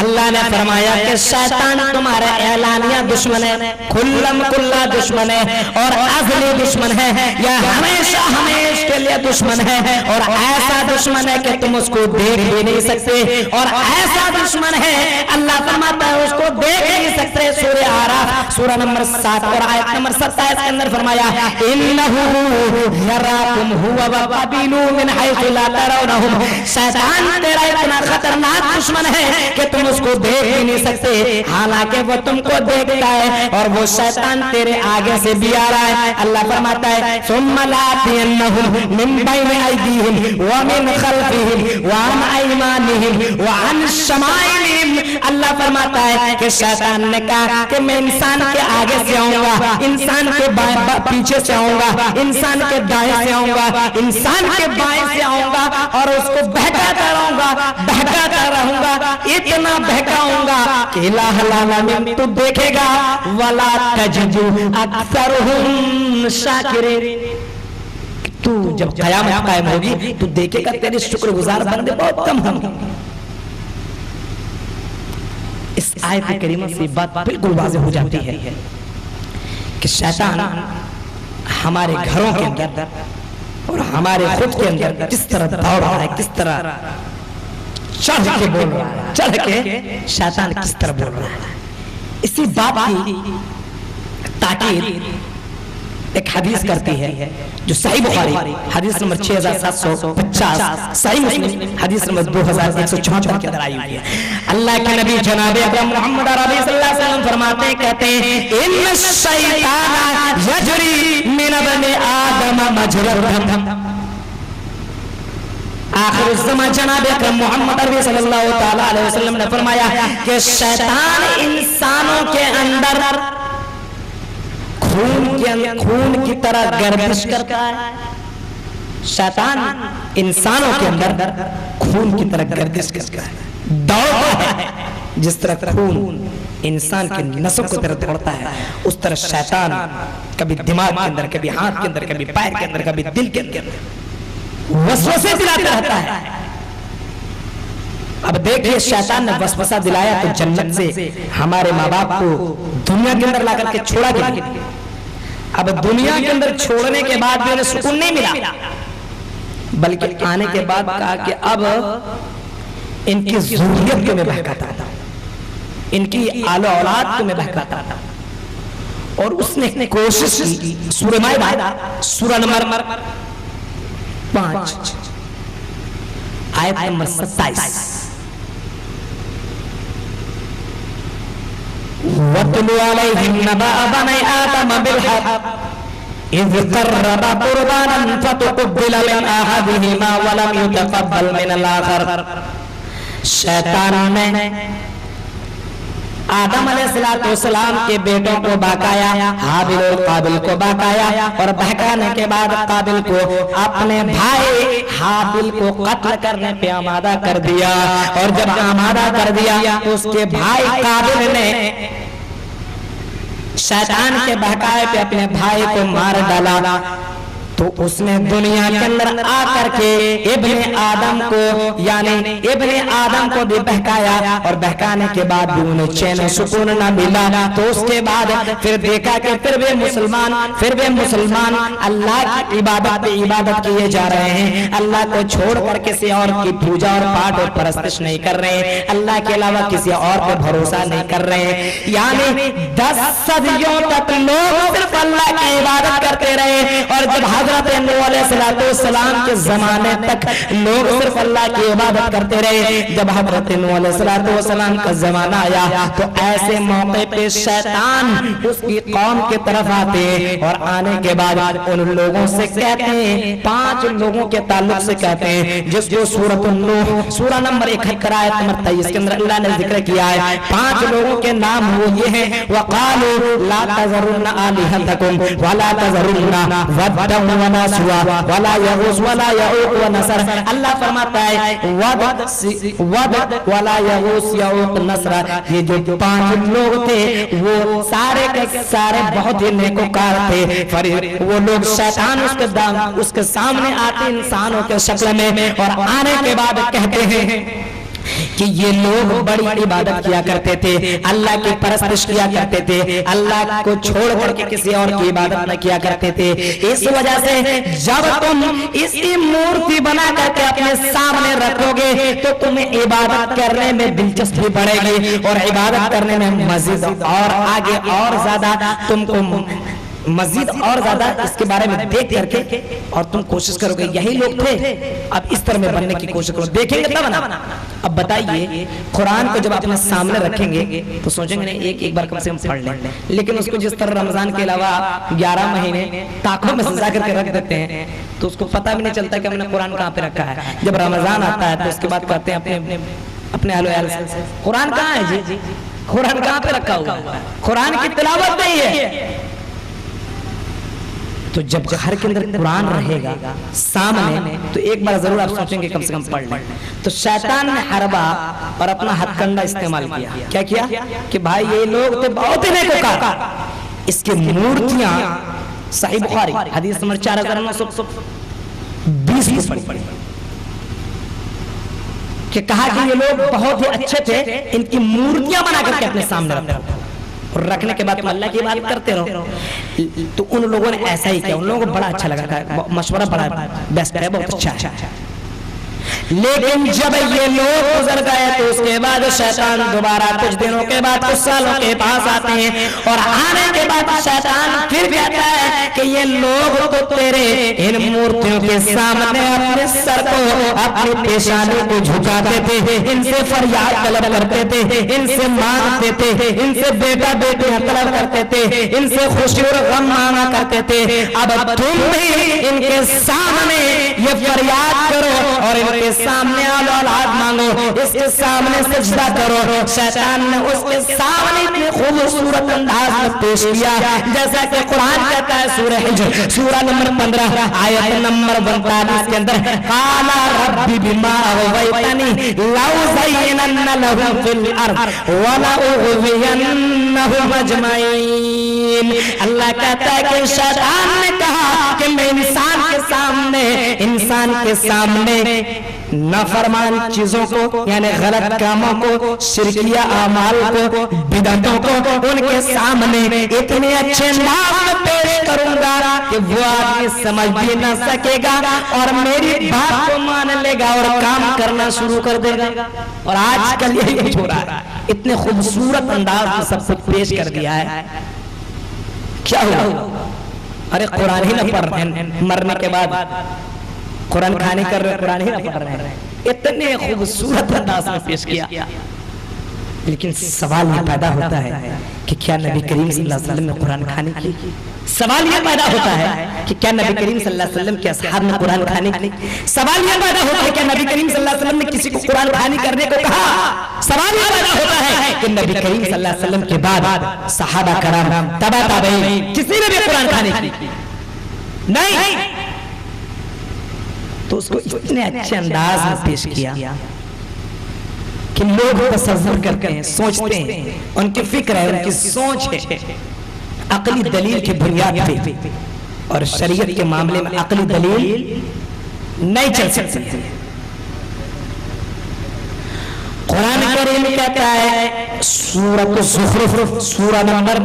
اللہ نے فرمایا کہ شیطان تمہارا اعلانیہ دشمن ہے، کھلم کھلا دشمن ہے اور ازلی دشمن ہے، یا ہمیشہ ہمیشہ کے لیے دشمن ہے، اور ایسا دشمن ہے کہ تم اس کو دیکھ بھی نہیں سکتے، اور ایسا دشمن ہے اللہ فرماتا ہے اس کو دیکھ نہیں سکتے۔ سورہ اعراف سورہ نمبر 7 اور آیت نمبر 27 کے اندر فرمایا، انہ یراکم هو وقبیلہ من حیث لا ترونہم۔ شیطان تیرا اتنا خطرناک دشمن ہے کہ تم اس کو دیکھ ہی نہیں سکتے، حالانکہ وہ تم کو دیکھتا ہے، اور وہ شیطان تیرے آگے سے بھی آ رہا ہے۔ اللہ فرماتا ہے ثم لآتینہم من بین ایدیہم ومن خلفہم وعن ایمانہم وعن شمائلہم۔ اللہ فرماتا ہے کہ شیطان نے کہا کہ میں انسان کے آگے سے آؤں گا، انسان کے پیچھے سے آؤں گا، انسان کے دائیں سے آؤں گا، انسان کے بائیں سے آؤں گا، اور اس کو بہکاتا رہوں گا، اتنا بہکاؤں گا کہ الہ العالمین تو دیکھے گا، وَلَا تَجِدُ أَكْثَرُهُمْ شَاكِرِينَ۔ تو جب قیامت قائم ہوگی تو دیکھے گا تیرے شکر گزار بندے بہت کم ہوں گے۔ اس آیت کریمہ سے بات بالکل واضح ہو جاتی ہے کہ شیطان ہمارے گھروں کے اندر اور ہمارے خود کے اندر کس طرح دوڑ رہا ہے، کس طرح چڑھ کے بول رہا ہے، چڑھ کے شیطان کس طرح بول رہا ہے۔ اسی بات کی تاکید ایک حدیث کرتی ہے جو صحیح بخاری حدیث نمبر 6750، صحیح مسلم حدیث نمبر 2174 کے اندر آئی ہوئی ہے۔ اللہ کے نبی جناب اکرم محمد عربی صلی اللہ علیہ وسلم فرماتے ہیں، کہتے ہیں ان الشیطان یجری من ابن آدم مجری الدم۔ آخر الزمان جناب اکرم محمد عربی صلی اللہ تعالی علیہ وسلم نے فرمایا کہ شیطان انسانوں کے اندر خون کی طرح گردش کرتا ہے۔ شیطان انسانوں کے اندر خون کی طرح گردش کرتا ہے، دوڑتا ہے، جس طرح خون انسان کے نسوں کی طرح دوڑتا ہے، اس طرح شیطان کبھی دماغ کے اندر، کبھی ہاتھ کے اندر، کبھی پیر کے اندر، کبھی دل کے اندر وسوسے دلاتا رہتا ہے۔ اب دیکھئے شیطان نے وسوسہ دلایا تو جنت سے ہمارے ماں باپ کو دنیا کے اندر لا کر کے چھوڑا گیا۔ اب دنیا کے اندر چھوڑنے کے بعد بھی انہیں سکون نہیں ملا، بلکہ آنے کے بعد کہا کہ اب ان کی ذریت کو میں بہکاتا ہوں۔ ان کی آل و اولاد کو میں بہکاتا تھا. اور اس نے کوشش کی. سورہ مائدہ سورہ نمبر 5 آیت نمبر 27. وَاتْلُ عَلَيْهِمْ نَبَأَ بَنِي آدَمَ بِالْحَقِّ إِذْ قَرَّبَا قُرْبَانًا فَتُقُبِّلَ مِنْ أَحَدِهِمَا وَلَمْ يُتَقَبَّلْ مِنَ الْآخَرِ. شیطان نے آدم علیہ السلام کے بیٹوں کو بہکایا, حابل اور قابل کو بہکایا, اور بہکانے کے بعد قابل کو اپنے بھائی حابل کو قتل کرنے پہ آمادہ کر دیا. اور جب آمادہ کر دیا تو اس کے بھائی قابل نے شیطان کے بہکائے پہ اپنے بھائی کو مار ڈالا. تو اس نے دنیا کے اندر آ کر کے ابن آدم کو یعنی ابن آدم کو بھی بہکایا, اور بہکانے کے بعد بھی انہیں چین و سکون نہ ملا. تو اس کے بعد پھر دیکھا کہ پھر بھی مسلمان اللہ کی عبادت پہ عبادت کیے جا رہے ہیں, اللہ کو چھوڑ کر کسی اور کی پوجا اور پاٹ اور پرستش نہیں کر رہے ہیں, اللہ کے علاوہ کسی اور پہ بھروسہ نہیں کر رہے ہیں. یعنی 10 صدیوں تک لوگ صرف اللہ کی عبادت کرتے رہے, اور جب حضرت نوح علیہ السلام کے زمانے تک لوگ صرف اللہ کی عبادت کرتے رہے. جب حضرت نوح علیہ السلام کا زمانہ آیا تو ایسے موقع پہ شیطان اس کی قوم کی طرف آتے, اور آنے کے بعد ان لوگوں سے کہتے ہیں, 5 لوگوں کے تعلق سے کہتے ہیں, جس کو سورۃ النوح سورہ نمبر 71 آیت نمبر 23 کے اندر اللہ نے ذکر کیا ہے. 5 لوگوں کے نام وہ یہ ہیں, وَقَالُوا لَا تَذَرُنَّ آلِهَتَكُمْ وَلَا تَذَرُنَّ وَدًّا وَلَا سُوَاعًا وَلَا يَغُوثَ وَلَا يَعُوقَ وَنَسْرًا. اللہ فرماتا ہے ود ولا یغوث یعوق نصر, یہ جو 5 لوگ تھے وہ سارے کے سارے بہت ہی نیکوکار تھے. وہ لوگ شیطان اس کے سامنے آتے انسانوں کے شکل میں, اور آنے کے بعد کہتے ہیں کہ یہ لوگ بڑی عبادت کیا کرتے تھے, اللہ کی پرستش کیا کرتے تھے, اللہ کو چھوڑ کر کے کسی اور کی عبادت نہ کیا کرتے تھے. اس وجہ سے جب تم اسی مورتی بنا کر کے اپنے سامنے رکھو گے تو تمہیں عبادت کرنے میں دلچسپی بڑھے گی, اور عبادت کرنے میں مزید اور آگے اور زیادہ تم کو مزید اور زیادہ اس کے بارے میں دیکھ کر کے اور تم کوشش کرو گے یہی لوگ تھے, اب اس طرح میں بننے کی کوشش کرو, دیکھیں گے تب نا. اب بتائیے قرآن کو جب اپنے سامنے رکھیں گے تو سوچیں گے ایک بار کم سے کم پڑھ لیں, لیکن اس کو جس طرح رمضان کے علاوہ 11 مہینے تاخوں میں سجا کر کے رکھ دیتے ہیں تو اس کو پتہ بھی نہیں چلتا کہ ہم نے قرآن کہاں پہ رکھا ہے. جب رمضان آتا ہے تو اس کے بعد کہتے ہیں اپنے اہل و عیال سے قرآن کہاں ہے جی, قرآن کہاں پہ رکھا ہوا ہے, قرآن کی تلاوت نہیں ہے. تو جب گھر کے اندر قرآن رہے گا سامنے تو ایک بار ضرور آپ سوچیں گے کم سے کم پڑھ لیں. تو شیطان نے حربہ اور اپنا ہتھ کنڈا استعمال کیا کیا کہ بھائی یہ لوگ تھے بہت ہی نیکوکار, اس کی مورتیاں صحیح بخاری حدیث نمبر 4920 میں پڑھی کہ کہا کہ یہ لوگ بہت ہی اچھے تھے, ان کی مورتیاں بنا کر کے اپنے سامنے رکھا, اور رکھنے کے بعد تم اللہ کی عبادت کرتے رہو. تو ان لوگوں نے ایسا ہی کیا, ان لوگوں کو بڑا اچھا لگا, مشورہ بڑا بیسٹ ہے, بہت اچھا ہے. لیکن جب یہ لوگ گزر گئے تو اس کے بعد شیطان دوبارہ کچھ دنوں کے بعد کچھ سالوں کے پاس آتے ہیں, اور آنے کے بعد شیطان پھر کہتا ہے کہ یہ لوگ تو تیرے ان مورتیوں کے سامنے اپنے سر کو اپنی پیشانی کو جھکاتے تھے, ان سے فریاد طلب کرتے تھے, ان سے مانگتے تھے, ان سے بیٹا بیٹیاں طلب کرتے تھے, ان سے خوشی اور غم مانگا کرتے تھے. اب تم بھی ان کے سامنے یہ فریاد کرو اور ان کے سامنے اولاد مانگو, اس کے سامنے سجدہ کرو. شیطان نے اس کے سامنے اتنے خوبصورت انداز میں پیش کیا جیسا کہ قرآن کہتا ہے سورہ حجر سورہ نمبر 15 آیت نمبر 42 کے اندر, قال رب بما اغويتني لأزينن لهم في الارض ولأغوينهم اجمعين. اللہ کہتا ہے کہ شیطان نے کہا کہ میں انسان کے سامنے انسان کے سامنے نافرمان چیزوں کو یعنی غلط کاموں کو، شرکیہ اعمال کو، بدعتوں کو ان کے سامنے اتنے اچھے انداز میں پیش کروں گا کہ وہ آدمی سمجھ بھی نہ سکے گا اور میری بات کو مان لے گا اور کام کرنا شروع کر دے گا۔ اور آج کل یہی ہو رہا ہے، اتنے خوبصورت انداز میں سب کچھ پیش کر دیا ہے۔ کیا ہوا؟ ارے قرآن ہی نہ پڑھ رہے ہیں، مرنے کے بعد قرآن کھانے کر رہے، قرآن ہی نہ پڑھ رہے ہیں، اتنے خوبصورت انداز میں پیش کیا۔ لیکن سوال یہ پیدا ہوتا ہے کہ کیا نبی کریم صلی اللہ علیہ وسلم نے قرآن کھانے کی؟ سوال یہ پیدا ہوتا ہے کہ کیا نبی کریم صلی اللہ علیہ وسلم کے اصحاب نے قرآن کھانے کی؟ سوال یہ پیدا ہوتا ہے کہ نبی کریم صلی اللہ علیہ وسلم نے کسی کو قرآن کھانی کرنے کو کہا؟ سوال یہ پیدا ہوتا ہے کہ نبی کریم صلی اللہ علیہ وسلم کے بعد صحابہ کرام، تبع تابعین، کسی نے بھی قرآن کھانی کی؟ نہیں۔ تو اس کو اتنے اچھے انداز میں پیش کیا کہ لوگ تصور کرتے ہیں، سوچتے ہیں، ان کی فکر ہے، ان کی سوچ ہے عقلی دلیل کی بنیاد پہ، اور شریعت کے معاملے میں عقلی دلیل نہیں چل سکتی۔ قرآن کریم کہتا ہے سورۃ الزخرف سورہ نمبر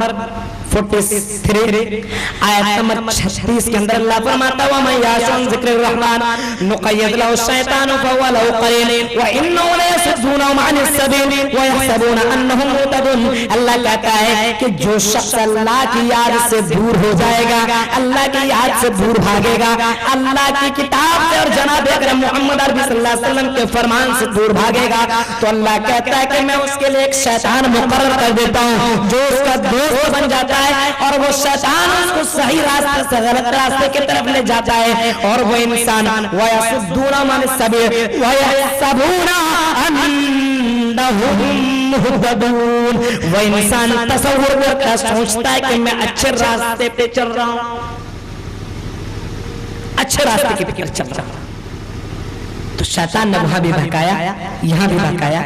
43 آیت نمبر 36 کے اندر اللہ فرماتا ہے وَمَن يَعْشُ عَن ذِكْرِ الرَّحْمَنِ نُقَيِّضْ لَهُ الشَّيْطَانُ فَهُوَ لَهُ قَرِينٌ وَإِنَّهُمْ لَيَصُدُّونَهُمْ عَنِ السَّبِيلِ وَيَحْسَبُونَ أَنَّهُمْ مُهْتَدُونَ۔ اللہ کہتا ہے کہ جو شخص اللہ کی یاد سے دور ہو جائے گا، اللہ کی یاد سے دور بھاگے گا، اللہ کی کتاب سے اور جناب اکرم محمد عربی صلی اللہ علیہ وسلم کے فرمان سے دور بھاگے گا، تو اللہ کہتا ہے کہ میں اس کے لیے ایک شیطان مقرر کر دیتا ہوں جو اس کا دوست بن جاتا ہے، اور وہ شیطان اس کو صحیح راستے سے غلط راستے کی طرف لے جاتا ہے، اور وہ انسان وَيَصُدُّونَهُمْ عَنِ السَّبِيلِ وَيَحْسَبُونَ أَنَّهُمْ مُهْتَدُونَ۔ وہ انسان تصور کرتا ہے، سوچتا ہے کہ میں اچھے راستے پہ چل رہا ہوں، اچھے راستے کی فکر چل رہا ہوں۔ تو شیطان نے وہاں بھی بہکایا، یہاں بھی بہکایا،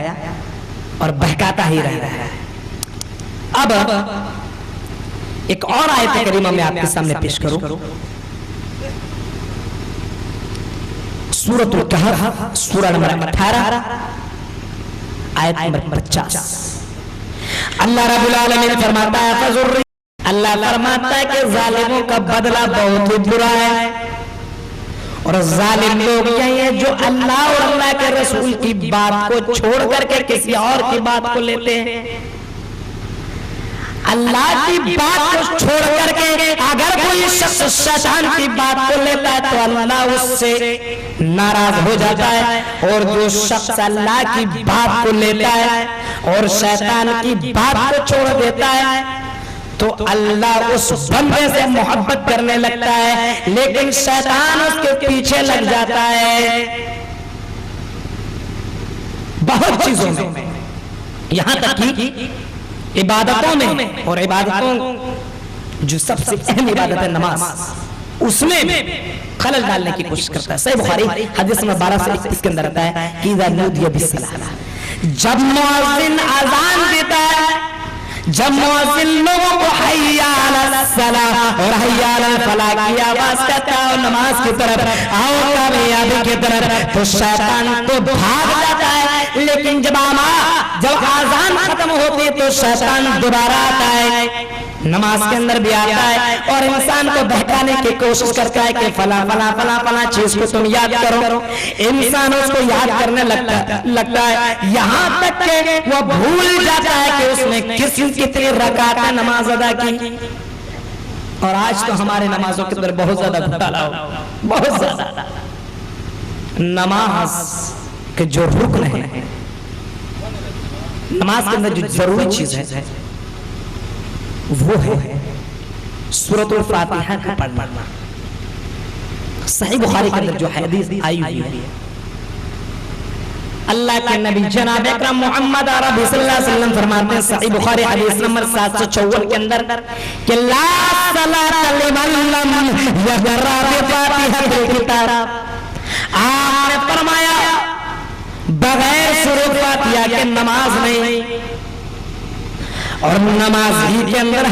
اور بہکاتا ہی رہا ہے۔ اب ایک اور آیت کریمہ میں آپ کے سامنے پیش کروں، سورۃ الکہف سورہ نمبر 18 آیت نمبر 50۔ اللہ رب العالمین فرماتا ہے اللہ فرماتا ہے کہ ظالموں کا بدلہ بہت ہی برا ہے، اور ظالم لوگ یہ ہیں جو اللہ اور اللہ کے رسول کی بات کو چھوڑ کر کے کسی اور کی بات کو لیتے ہیں۔ اللہ کی بات کو چھوڑ کر کے اگر کوئی شخص شیطان کی بات کو لیتا ہے تو اللہ اس سے ناراض ہو جاتا ہے، اور جو شخص اللہ کی بات کو لیتا ہے اور شیطان کی بات کو چھوڑ دیتا ہے تو اللہ اس بندے سے محبت کرنے لگتا ہے، لیکن شیطان اس کے پیچھے لگ جاتا ہے بہت چیزوں میں، یہاں تک کہ عبادتوں میں، اور عبادتوں جو سب سے اہم عبادت ہے نماز، اس میں خلل ڈالنے کی کوشش کرتا ہے۔ صحیح بخاری حدیث نمبر 12 سے 21 کے اندر آتا ہے کہ اذا نودی بالصلاۃ، جب مؤذن اذان دیتا ہے، جب مؤذن لوگوں کو حی علی الصلاۃ اور حی علی الفلاح کی آواز کرتا ہے اور نماز کی طرف آؤ کامیابی کی طرف، تو شیطان تو بھاگ جاتا ہے، لیکن جب آذان ختم ہوتی ہے تو شیطان دوبارہ آتا ہے، نماز کے اندر بھی آتا ہے اور انسان کو بہکانے کی کوشش کرتا ہے کہ فلاں فلاں فلاں فلاں چیز کو تم یاد کرو۔ انسان اس کو یاد کرنے لگتا ہے، یہاں تک کہ وہ بھول جاتا ہے کہ اس نے کتنی رکعتیں نماز ادا کی۔ اور آج تو ہمارے نمازوں کے اندر بہت زیادہ گھوٹالا ہو، بہت زیادہ۔ نماز کے جو رکن ہیں، نماز کے اندر جو ضروری چیز ہے وہ ہے سورۃ الفاتحہ کا پڑھنا۔ صحیح بخاری کے اندر جو حدیث آئی ہوئی ہے، اللہ کے نبی جناب اکرم محمد عربی صلی اللہ علیہ وسلم فرماتے ہیں صحیح بخاری حدیث نمبر 754 کے اندر کہ لا صلاۃ لمن لم یقرأ بفاتحۃ الکتاب، آپ نے فرمایا بغیر سورۃ فاتحہ کے نماز نہیں، اور نماز ہی کے اندر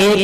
1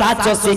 780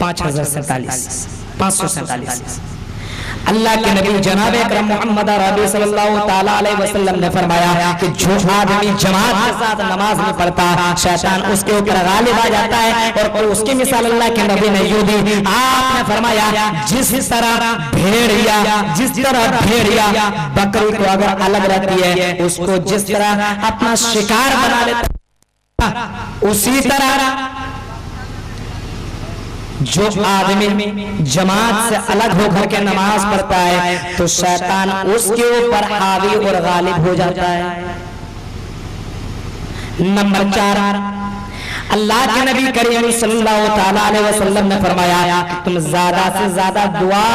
5047। اللہ کے نبی جناب اکرم محمد عربی صلی اللہ تعالیٰ علیہ وسلم نے فرمایا کہ جو آدمی جماعت کے ساتھ نماز نہیں پڑھتا شیطان اس کے اوپر غالب آ جاتا ہے. اور اس کی مثال اللہ کے نبی نے یوں دی, آپ نے فرمایا جس طرح بھیڑیا بکری کو اگر الگ رہتی ہے اس کو جس طرح اپنا شکار بنا لیتا اسی طرح جو آدمی جماعت سے الگ ہو کر کے نماز پڑھتا ہے تو شیطان اس کے اوپر حاوی اور غالب ہو جاتا ہے. نمبر 4, اللہ کے نبی کریم صلی اللہ تعالیٰ علیہ وسلم نے فرمایا کہ تم زیادہ سے زیادہ دعا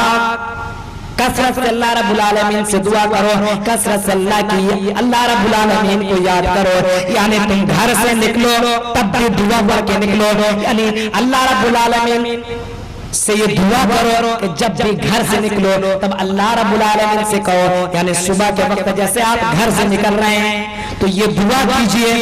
کثرت سے اللہ رب العالمین سے دعا کرو, کثرت سے اللہ رب العالمین کو یاد کرو. یعنی تم گھر سے نکلو تب بھی دعا پڑھ کے نکلو, یعنی اللہ رب العالمین سے یہ دعا کرو کہ جب بھی گھر سے نکلو تب اللہ رب العالمین سے کہو, یعنی صبح کے وقت جیسے آپ گھر سے نکل رہے ہیں تو یہ دعا کیجئے,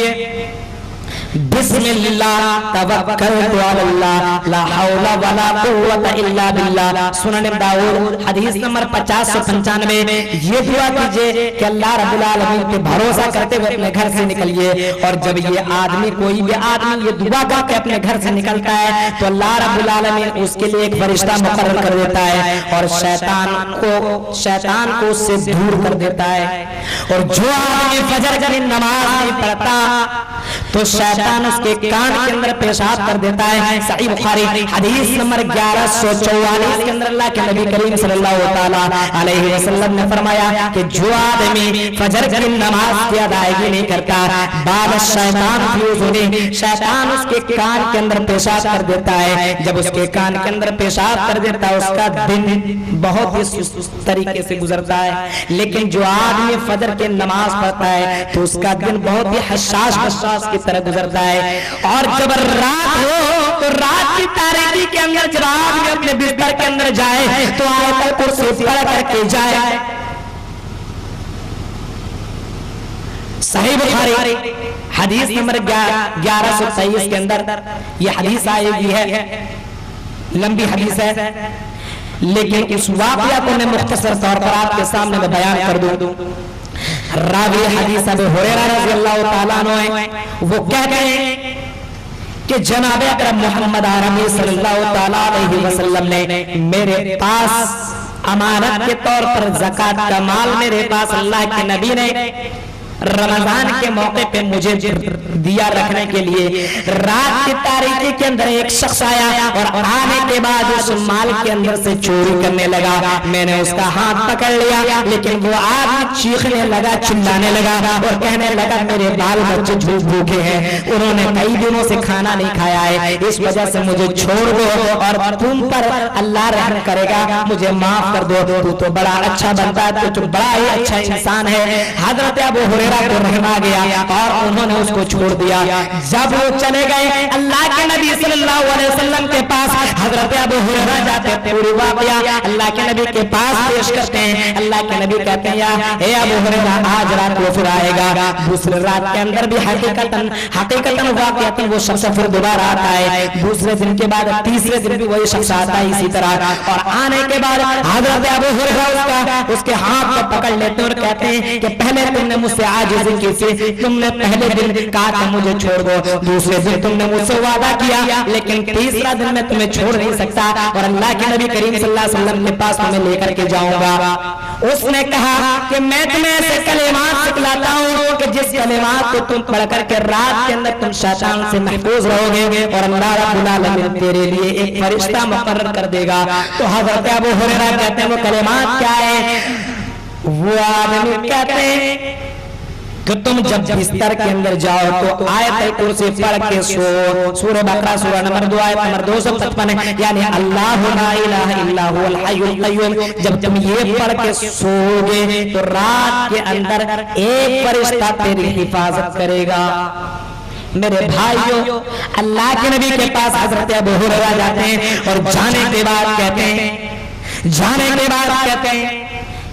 بسم اللہ توکلت علی اللہ لا حول ولا قوت الا باللہ. سنن داؤد حدیث نمبر 5095. یہ دعا کیجئے کہ اللہ رب العالمین پہ بھروسہ کرتے ہوئے اپنے گھر سے نکلیے. اور جب یہ آدمی کوئی بھی آدمی یہ دعا کر کے اپنے گھر سے نکلتا ہے تو اللہ رب العالمین اس کے لیے ایک فرشتہ مقرر کر دیتا ہے اور شیطان کو اس سے دور کر دیتا ہے. اور جو آدمی فجر کی نماز نہیں پڑھتا تو شیطان اس کے کان کے اندر پیشاب کر دیتا ہے. صحیح بخاری حدیث نمبر 1144 کے اندر اللہ کے نبی کریم صلی اللہ تعالیٰ علیہ وسلم نے فرمایا کہ جو آدمی فجر کی نماز کی ادائیگی نہیں کرتا بعد شیطان فی اذنہ, شیطان اس کے کان کے اندر پیشاب کر دیتا ہے. جب اس کے کان کے اندر پیشاب کر دیتا ہے اس کا دن بہت ہی سست طریقے سے گزرتا ہے. لیکن جو آدمی فجر کی نماز پڑھتا ہے تو اس کا دن بہت ہی حساس کی طرح گزرتا ہے. اور جب رات ہو تو رات کی تاریکی کے اندر جب آدمی اپنے بستر کے اندر جائے تو آیت الکرسی پڑھ کر کے جائے. صحیح بخاری حدیث نمبر 1123 کے اندر یہ حدیث آئی ہوئی ہے, لمبی حدیث ہے لیکن اس واقعہ کو میں مختصر طور پر آپ کے سامنے میں بیان کر دوں. راوی حدیث ابو ہریرہ رضی اللہ تعالیٰ عنہ ہیں, وہ کہتے ہیں کہ جناب اکرم محمد عربی صلی اللہ تعالیٰ علیہ وسلم نے میرے پاس امانت کے طور پر زکوٰۃ کا مال میرے پاس اللہ کے نبی نے رمضان کے موقع پہ مجھے دیا رکھنے کے لیے. رات کی تاریکی کے اندر ایک شخص آیا اور آنے کے بعد اس مال کے اندر سے چوری کرنے لگا. میں نے اس کا ہاتھ پکڑ لیا لیکن وہ آدمی چیخنے لگا, چلانے لگا اور کہنے لگا میرے بال بچے بھوکے ہیں, انہوں نے کئی دنوں سے کھانا نہیں کھایا ہے, اس وجہ سے مجھے چھوڑ دو اور تم پر اللہ رحم کرے گا, مجھے معاف کر دو, تو تو بڑا اچھا بنتا ہے, تو بڑا ہی اچھا انسان ہے. حضرت ابو ہریرہ کو رحم آ گیا اور انہوں نے اس کو چھوڑ دیا. جب وہ چلے گئے اللہ کے نبی صلی اللہ علیہ وسلم کے پاس, حضرت ابو ہریرہ جاتے ہیں, پوری واقعہ اللہ کے نبی کے پاس پیش کرتے ہیں. اللہ کے نبی کہتے ہیں اے ابو ہریرہ آج رات کو پھر آئے گا. دوسری رات کے اندر بھی حقیقتاً واقعتاً وہ شخص پھر دوبارہ آتا ہے. دوسرے دن کے بعد تیسرے دن بھی وہی شخص آتا ہے اسی طرح, اور آنے کے بعد حضرت ابو ہریرہ اس کے ہاتھ کو پکڑ لیتے اور کہتے ہیں کہ پہلے تم نے مجھ سے عاجزی کی تھی, تم نے پہلے دن کہا کہ مجھے چھوڑ دو, دوسرے دن تم نے مجھ سے وعدہ کیا لیکن تیسرا دن میں تمہیں چھوڑ نہیں سکتا اور اللہ کے نبی کریم صلی اللہ علیہ وسلم کے پاس تمہیں لے کر کے جاؤں گا. اس نے کہا کہ میں تمہیں ایسے کلمات سکھلاتا ہوں کہ جس کلمات کو تم پڑھ کر کے رات کے اندر تم شیطان سے محفوظ رہو گے اور اللہ رب العالمین تیرے لیے ایک فرشتہ مقرر کر دے گا. تو حضرت ابو ہریرہ کہتے ہیں وہ کلمات کیا ہے؟ وہ آدمی کہتے ہیں کہ تم جب بستر کے اندر جاؤ تو آیت الکرسی پڑھ کے سو. سورہ بقرہ سورہ نمبر 2 آیت نمبر 255, یعنی اللہ لا الہ الا هو الحی القیوم. جب تم یہ پڑھ کے سو گے تو رات کے اندر ایک فرشتہ تیری حفاظت کرے گا. میرے بھائیوں, اللہ کے نبی کے پاس حضرت ابو ہریرہ جاتے ہیں اور جانے کے بعد کہتے ہیں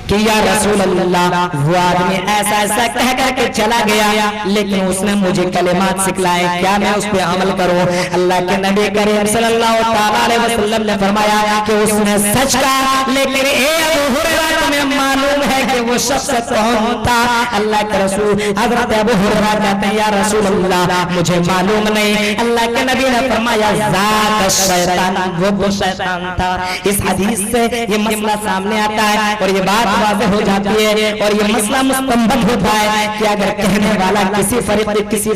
کہ یا رسول اللہ وہ آدمی ایسا ایسا کہہ کر کے چلا گیا لیکن اس نے مجھے کلمات سکھلائے، کیا میں اس پہ عمل کروں؟ اللہ کے نبی کریم صلی اللہ تعالیٰ علیہ وسلم نے فرمایا کہ اس نے سچ کہا، لیکن اے ابو ہریرہ تمہیں معلوم ہے کہ وہ شخص کون تھا؟ اللہ کے رسول حضرت ابو ہریرہ کہتے ہیں یا رسول اللہ مجھے معلوم نہیں۔ اللہ کے نبی نے فرمایا ذاک الشیطان، وہ شیطان تھا۔ اس حدیث سے یہ مسئلہ سامنے آتا ہے اور یہ بات واضح ہو جاتی ہے اور یہ مسئلہ مستنبط ہوتا ہے کہ اگر کہنے والا کسی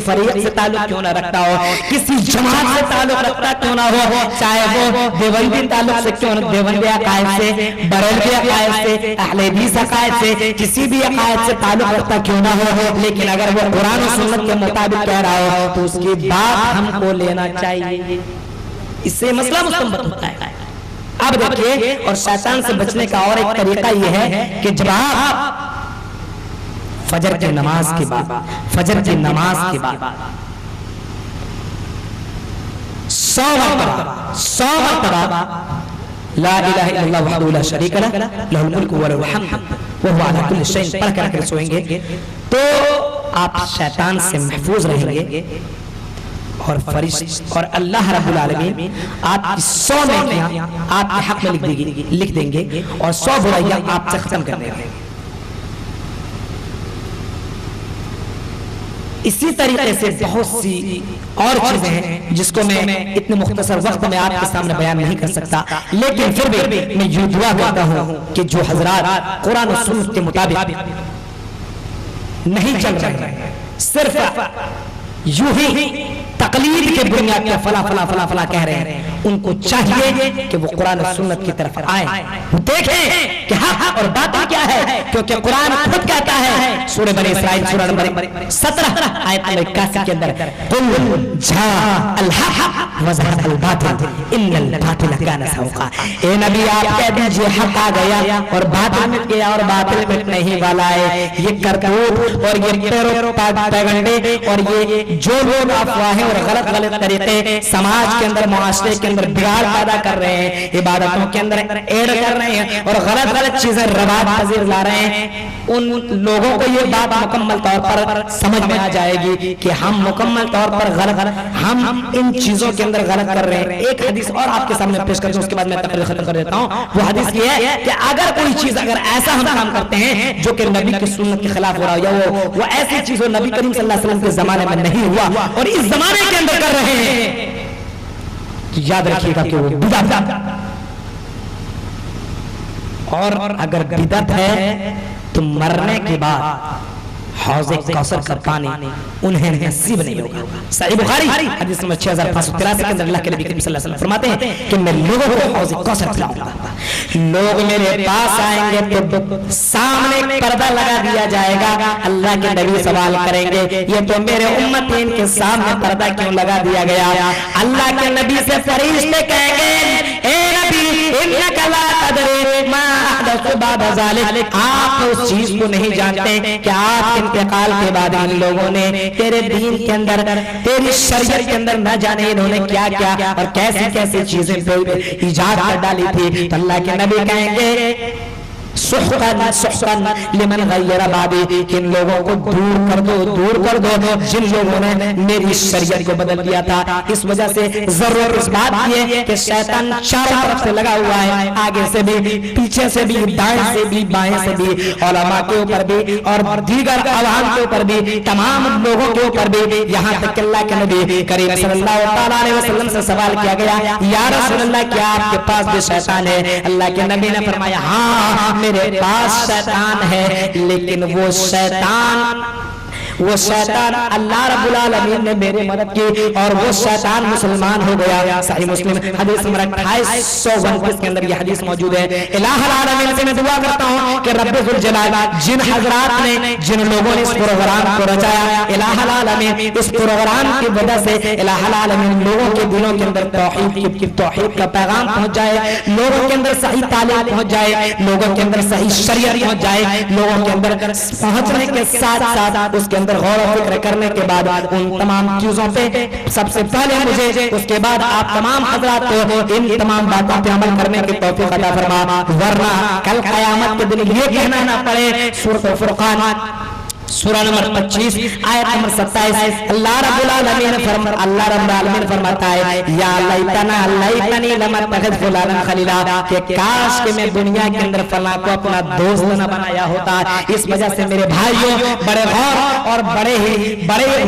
فریق سے تعلق کیوں نہ رکھتا ہو، کسی جماعت سے تعلق رکھتا کیوں نہ ہو، چاہے وہ دیوبندی تعلق سے کیوں نہ، دیوبندی عقائد سے، بریلوی عقائد سے، اہل حدیث عقائد سے، کسی بھی عقائد سے تعلق رکھتا کیوں نہ ہو، لیکن اگر وہ قرآن و سنت کے مطابق کہہ رہا ہو تو اس کی بات ہم کو لینا چاہیے۔ اس سے مسئلہ مستنبط ہوتا ہے۔ اب دیکھیے، اور شیطان سے بچنے کا اور ایک طریقہ یہ ہے کہ جب آپ فجر کی نماز کے بعد 100 مرتبہ لا الہ الا اللہ وحدہ لا شریک لہ لہ الملک و لہ الحمد وہو علی کل شیء پڑھ کر سوئیں گے تو آپ شیطان سے محفوظ رہیں گے اور فرشت اور اللہ رب العالمین آپ کی 100 نیکیاں آپ کے حق میں لکھ دیں گے اور 100 برائیاں آپ سے ختم کر دیں گے۔ اسی طریقے سے بہت سی اور چیزیں ہیں جس کو میں اتنے مختصر وقت میں آپ کے سامنے بیان نہیں کر سکتا، لیکن پھر بھی میں یہ دعا کرتا ہوں کہ جو حضرات قرآن و سنت کے مطابق نہیں چل رہے ہیں، صرف یوں ہی تقلید کے بنیاد پر فلا کہہ رہے ہیں، ان کو چاہیے کہ وہ قرآن و سنت کی طرف آئیں، دیکھیں کہ حق اور باطل کیا ہے، کیونکہ قرآن خود کہتا ہے سورہ بنی اسرائیل سورہ نمبر 17 آیت نمبر 81 کے اندر قل جاء الحق وزهق الباطل ان الباطل كان زهوقا، اے نبی آپ کہہ دیجئے حق آ گیا اور باطل مٹ گیا اور باطل مٹنے ہی والا ہے۔ یہ کرتوت اور یہ پیرو پیغمبرے اور یہ جو لوگ افواہیں اور غلط طریقے سماج کے اندر، معاشرے کے اندر بگاڑ پیدا کر رہے ہیں، عبادتوں کے اندر ایڈ کر رہے ہیں اور غلط چیزیں رواج پذیر لا رہے ہیں، ان لوگوں کو یہ بات مکمل طور پر سمجھ میں آ جائے گی کہ ہم مکمل طور پر ہم ان چیزوں کے اندر غلط کر رہے ہیں۔ ایک حدیث اور آپ کے سامنے پیش کرتا ہوں، اس کے بعد میں تقریر ختم کر دیتا ہوں۔ وہ حدیث یہ ہے کہ اگر کوئی چیز اگر ایسا ہم کام کرتے ہیں جو کہ نبی کی سنت کے خلاف ہو رہا ہو یا وہ ایسی چیز ہو نبی کریم صلی اللہ علیہ وسلم کے زمانے میں نہیں ہوا اور اس زمانے کے اندر کر رہے ہیں، یاد رکھیے گا کہ وہ بدعت ہے، اور اگر بدعت ہے تو مرنے کے بعد حوض کوثر کا پانی انہیں نصیب نہیں ہوگا۔ صحیح بخاری حدیث نمبر 6583 کے اندر اللہ کے نبی کریم صلی اللہ علیہ وسلم فرماتے ہیں کہ میں لوگوں کو حوض کوثر پلاؤں گا، لوگ میرے پاس آئیں گے تو سامنے ایک پردہ لگا دیا جائے گا، اللہ کے نبی سوال کریں گے یہ تو میرے امتین کے سامنے پردہ کیوں لگا دیا گیا؟ اللہ کے نبی سے فرشتے کہیں گے اے نبی انک لا تدری ما احدث بعد ذلک، آپ اس چیز کو نہیں جانتے کہ آپ انتقال کے بعد ان لوگوں نے تیرے دین کے اندر، تیری شریعت کے اندر نہ جانے انہوں نے کیا کیا اور کیسی کیسی چیزیں ایجاد کر ڈالی تھی۔ تو اللہ کے نبی کہیں گے سحقاً لمن غیر بعدی، کہ ان لوگوں کو دور کر دو جن لوگوں نے میری شریعت کو بدل دیا تھا۔ اس وجہ سے ضرورت اس بات کی ہے کہ شیطان چاروں طرف سے لگا ہوا ہے، آگے سے بھی، پیچھے سے بھی، دائیں سے بھی، بائیں سے بھی، علماء کے اوپر بھی اور دیگر عوام کے اوپر بھی، تمام لوگوں کے اوپر بھی، یہاں تک کہ اللہ کے نبی کریم صلی اللہ تعالیٰ علیہ وسلم سے سوال کیا گیا یا رسول اللہ کیا آپ کے پاس بھی شیطان ہے؟ اللہ کے نبی نے فرمایا ہاں میرے پاس شیطان ہے، لیکن وہ شیطان اللہ رب العالمین نے میرے مدد کی اور وہ شیطان مسلمان ہو گیا۔ صحیح مسلم حدیث نمبر 2829 کے اندر یہ حدیث موجود ہے۔ الہ العالمین سے میں دعا کرتا ہوں کہ رب ذوالجلال جن حضرات نے، جن لوگوں نے اس پروگرام کو رچایا، الہ العالمین اس پروگرام کی وجہ سے الہ العالمین لوگوں کے دلوں کے اندر توحید کا پیغام پہنچ جائے، لوگوں کے اندر صحیح تعلیم پہنچ جائے، لوگوں کے اندر صحیح شریعت پہنچ جائے، لوگوں کے اندر پہنچنے کے ساتھ ساتھ اس کے اندر غور و فکر کرنے کے بعد ان تمام چیزوں پہ سب سے پہلے مجھے اس کے بعد آپ تمام حضرات کو ان تمام باتوں پہ عمل کرنے کی توفیق عطا فرما، ورنہ کل قیامت کے دن یہ کہنا نہ پڑے سورۃ فرقان سورہ نمبر 25 آیت نمبر 27 اللہ رب العالمین فرماتا ہے یا لیتنی لم اتخذ فلانا خلیلا، کہ کاش کہ میں دنیا کے اندر فلاں کو اپنا دوست نہ بنایا ہوتا۔ اس وجہ سے میرے بھائیوں بڑے غور اور بڑے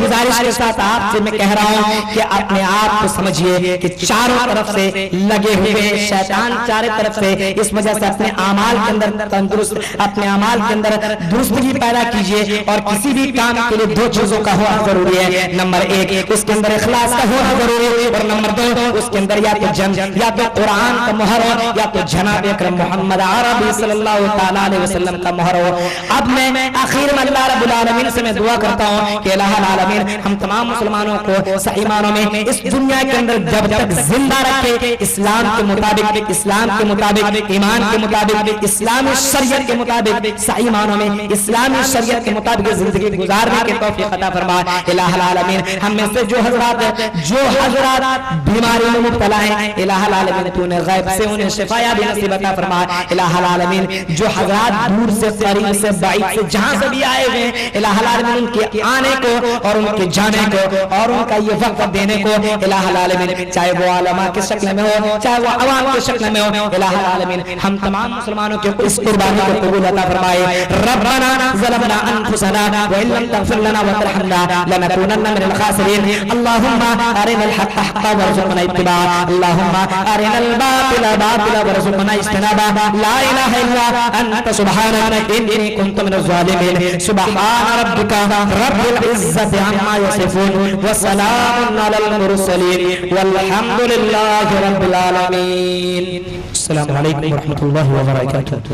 گزارش کے ساتھ آپ سے میں کہہ رہا ہوں کہ اپنے آپ کو سمجھیے کہ چاروں طرف سے لگے ہوئے شیطان چاروں طرف سے، اس وجہ سے اپنے اعمال کے اندر تندرست، اپنے اعمال کے اندر درستگی پیدا کیجیے، اور کسی بھی کام کے لیے دو چیزوں کا ہونا ضروری ہے۔ نمبر ایک اس کے اندر اخلاص کا ہونا ضروری ہے، اور نمبر دو اس کے اندر یا تو قرآن کا مہر ہو یا تو جناب اکرم محمد عربی صلی اللہ تعالی علیہ وسلم کا مہر ہو۔ اب میں آخر میں اللہ رب العالمین سے میں دعا کرتا ہوں کہ الہ العالمین ہم تمام مسلمانوں کو صحیح معنوں میں اس دنیا کے اندر جب تک زندہ رکھے، اسلام کے مطابق، ایمان کے مطابق، اسلامی شریعت کے مطابق، صحیح معنوں میں اسلامی شریعت کے مطابق زندگی گزارنے کی توفیق عطا فرما۔ الہ العالمین ہم میں سے جو حضرات بیماری میں مبتلا ہیں، الہ العالمین تو نے غیب سے انہیں شفا بھی نصیب عطا فرما۔ الہ العالمین جو حضرات دور سے قریب سے بعید سے جہاں سے بھی آئے ہوئے ہیں، الہ العالمین ان کے آنے کو اور ان کے جانے کو اور ان کا یہ وقت دینے کو، الہ العالمین چاہے وہ علماء کی شکل میں ہو چاہے وہ عوام کی شکل میں ہو، الہ العالمین ہم تمام مسلمانوں کے اس قربانی کو قبول عطا فرمائے۔ ربنا ظلمنا انفسنا وإن لم تغفر لنا وترحمنا لنكونن من الخاسرين، اللهم أرنا الحق حقا وارزقنا اتباعه، اللهم أرنا الباطل باطلا وارزقنا اجتنابه، لا إله إلا أنت سبحانك إني كنت من الظالمين، سبحان ربك رب العزة عما يصفون وسلام على المرسلين والحمد لله رب العالمين۔ السلام عليكم ورحمة الله وبركاته۔